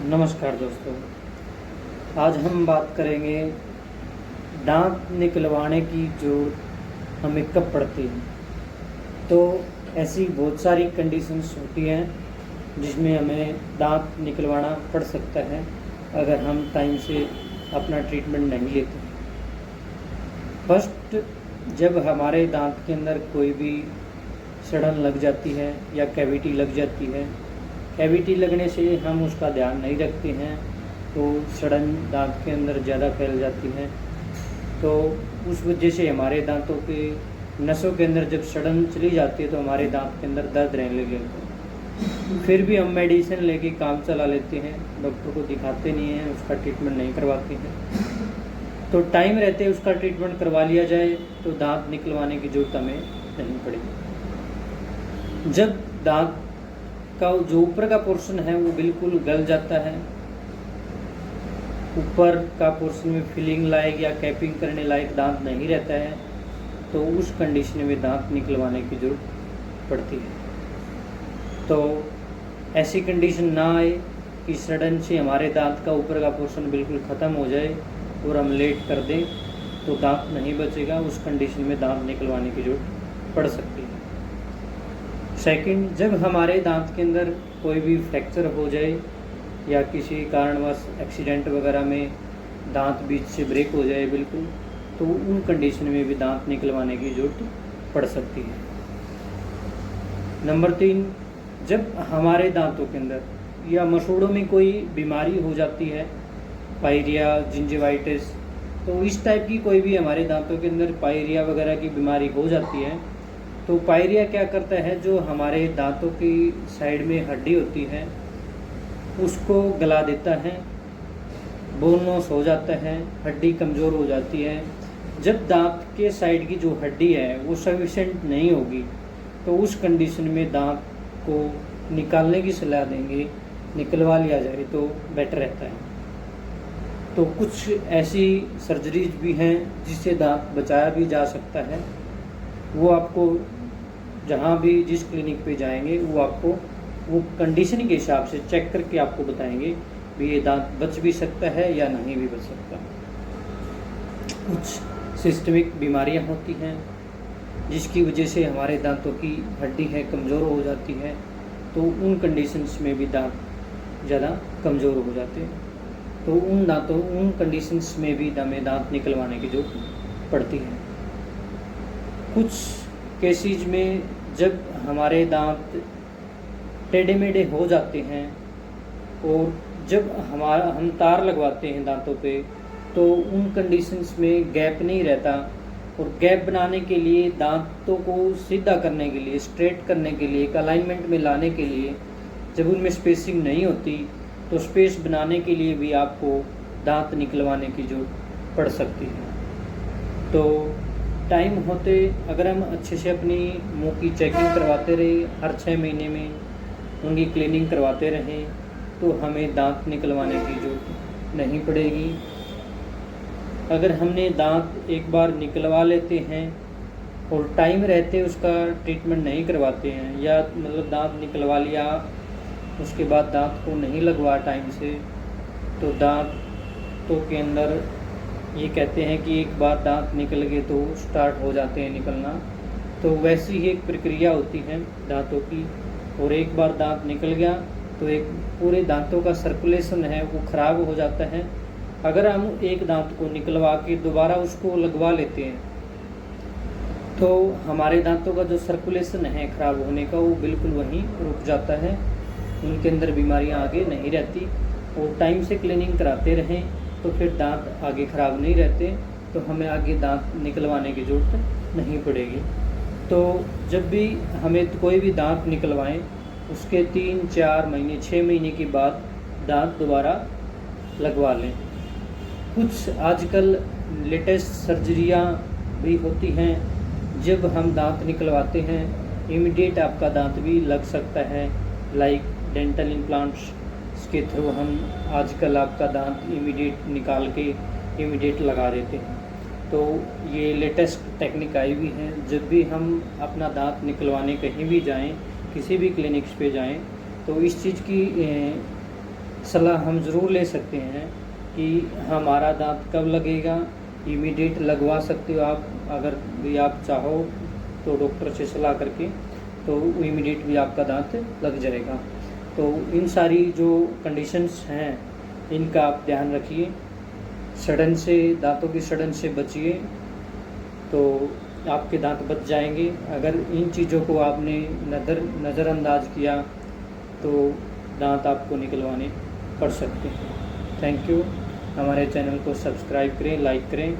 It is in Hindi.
नमस्कार दोस्तों। आज हम बात करेंगे दांत निकलवाने की जो हमें कब पड़ती है। तो ऐसी बहुत सारी कंडीशंस होती हैं जिसमें हमें दांत निकलवाना पड़ सकता है अगर हम टाइम से अपना ट्रीटमेंट नहीं लेते। फर्स्ट, जब हमारे दांत के अंदर कोई भी सड़न लग जाती है या कैविटी लग जाती है, कैविटी लगने से हम उसका ध्यान नहीं रखते हैं तो सड़न दांत के अंदर ज़्यादा फैल जाती है। तो उस वजह से हमारे दांतों के नसों के अंदर जब सड़न चली जाती है तो हमारे दांत के अंदर दर्द रहने लग जाता है। फिर भी हम मेडिसिन लेके काम चला लेते हैं, डॉक्टर को दिखाते नहीं हैं, उसका ट्रीटमेंट नहीं करवाते हैं। तो टाइम रहते उसका ट्रीटमेंट करवा लिया जाए तो दांत निकलवाने की ज़रूरत हमें नहीं पड़ेगी। जब दांत का जो ऊपर का पोर्शन है वो बिल्कुल गल जाता है, ऊपर का पोर्शन में फिलिंग लायक या कैपिंग करने लायक दांत नहीं रहता है, तो उस कंडीशन में दांत निकलवाने की ज़रूरत पड़ती है। तो ऐसी कंडीशन ना आए कि सडन से हमारे दांत का ऊपर का पोर्शन बिल्कुल ख़त्म हो जाए और हम लेट कर दें तो दांत नहीं बचेगा। उस कंडीशन में दांत निकलवाने की ज़रूरत पड़ सकती है। सेकंड, जब हमारे दांत के अंदर कोई भी फ्रैक्चर हो जाए या किसी कारणवश एक्सीडेंट वगैरह में दांत बीच से ब्रेक हो जाए बिल्कुल, तो उन कंडीशन में भी दांत निकलवाने की ज़रूरत पड़ सकती है। नंबर 3, जब हमारे दांतों के अंदर या मसूड़ों में कोई बीमारी हो जाती है, पायरिया, जिंजिवाइटिस, तो इस टाइप की कोई भी हमारे दांतों के अंदर पायरिया वगैरह की बीमारी हो जाती है, तो पायरिया क्या करता है, जो हमारे दांतों की साइड में हड्डी होती है उसको गला देता है, बोन लॉस हो जाता है, हड्डी कमज़ोर हो जाती है। जब दांत के साइड की जो हड्डी है वो सफिशेंट नहीं होगी तो उस कंडीशन में दांत को निकालने की सलाह देंगे, निकलवा लिया जाए तो बेटर रहता है। तो कुछ ऐसी सर्जरीज भी हैं जिससे दांत बचाया भी जा सकता है। वो आपको जहाँ भी जिस क्लिनिक पे जाएंगे वो आपको वो कंडीशन के हिसाब से चेक करके आपको बताएंगे भी ये दांत बच भी सकता है या नहीं भी बच सकता। कुछ सिस्टमिक बीमारियां होती हैं जिसकी वजह से हमारे दांतों की हड्डी है कमज़ोर हो जाती है, तो उन कंडीशंस में भी दांत ज़्यादा कमज़ोर हो जाते हैं। तो उन कंडीशंस में भी हमें दांत निकलवाने की ज़रूरत पड़ती है। कुछ केसेज में जब हमारे दांत टेढ़े मेढ़े हो जाते हैं और जब हम तार लगवाते हैं दांतों पे तो उन कंडीशंस में गैप नहीं रहता, और गैप बनाने के लिए दांतों को सीधा करने के लिए, स्ट्रेट करने के लिए, एक अलाइनमेंट में लाने के लिए जब उनमें स्पेसिंग नहीं होती तो स्पेस बनाने के लिए भी आपको दांत निकलवाने की ज़रूरत पड़ सकती है। तो टाइम होते अगर हम अच्छे से अपनी मुंह की चेकिंग करवाते रहे, हर 6 महीने में उनकी क्लीनिंग करवाते रहें, तो हमें दांत निकलवाने की ज़रूरत नहीं पड़ेगी। अगर हमने दांत एक बार निकलवा लेते हैं और टाइम रहते उसका ट्रीटमेंट नहीं करवाते हैं, या मतलब दांत निकलवा लिया उसके बाद दांत को नहीं लगवा टाइम से, तो दांतों के अंदर ये कहते हैं कि एक बार दांत निकल गए तो स्टार्ट हो जाते हैं निकलना। तो वैसी ही एक प्रक्रिया होती है दांतों की, और एक बार दांत निकल गया तो एक पूरे दांतों का सर्कुलेशन है वो ख़राब हो जाता है। अगर हम एक दांत को निकलवा के दोबारा उसको लगवा लेते हैं तो हमारे दांतों का जो सर्कुलेशन है ख़राब होने का वो बिल्कुल वहीं रुक जाता है, उनके अंदर बीमारियां आगे नहीं रहती। और टाइम से क्लीनिंग कराते रहें तो फिर दांत आगे ख़राब नहीं रहते, तो हमें आगे दांत निकलवाने की ज़रूरत नहीं पड़ेगी। तो जब भी हमें कोई भी दांत निकलवाएं उसके 3, 4 महीने, 6 महीने के बाद दांत दोबारा लगवा लें। कुछ आजकल लेटेस्ट सर्जरियां भी होती हैं, जब हम दांत निकलवाते हैं इमीडिएट आपका दांत भी लग सकता है, लाइक डेंटल इम्प्लांट्स के थ्रू हम आजकल आपका दांत इमीडिएट निकाल के इमीडिएट लगा देते हैं। तो ये लेटेस्ट टेक्निक आई हुई है। जब भी हम अपना दांत निकलवाने कहीं भी जाएं, किसी भी क्लिनिक्स पे जाएं, तो इस चीज़ की सलाह हम ज़रूर ले सकते हैं कि हमारा दांत कब लगेगा। इमीडिएट लगवा सकते हो आप, अगर भी आप चाहो तो डॉक्टर से सलाह करके, तो इमीडिएट भी आपका दांत लग जाएगा। तो इन सारी जो कंडीशंस हैं इनका आप ध्यान रखिए। सड़न से, दांतों की सड़न से बचिए, तो आपके दांत बच जाएंगे। अगर इन चीज़ों को आपने नज़रअंदाज किया तो दांत आपको निकलवाने पड़ सकते हैं। Thank you. हमारे चैनल को सब्सक्राइब करें, लाइक करें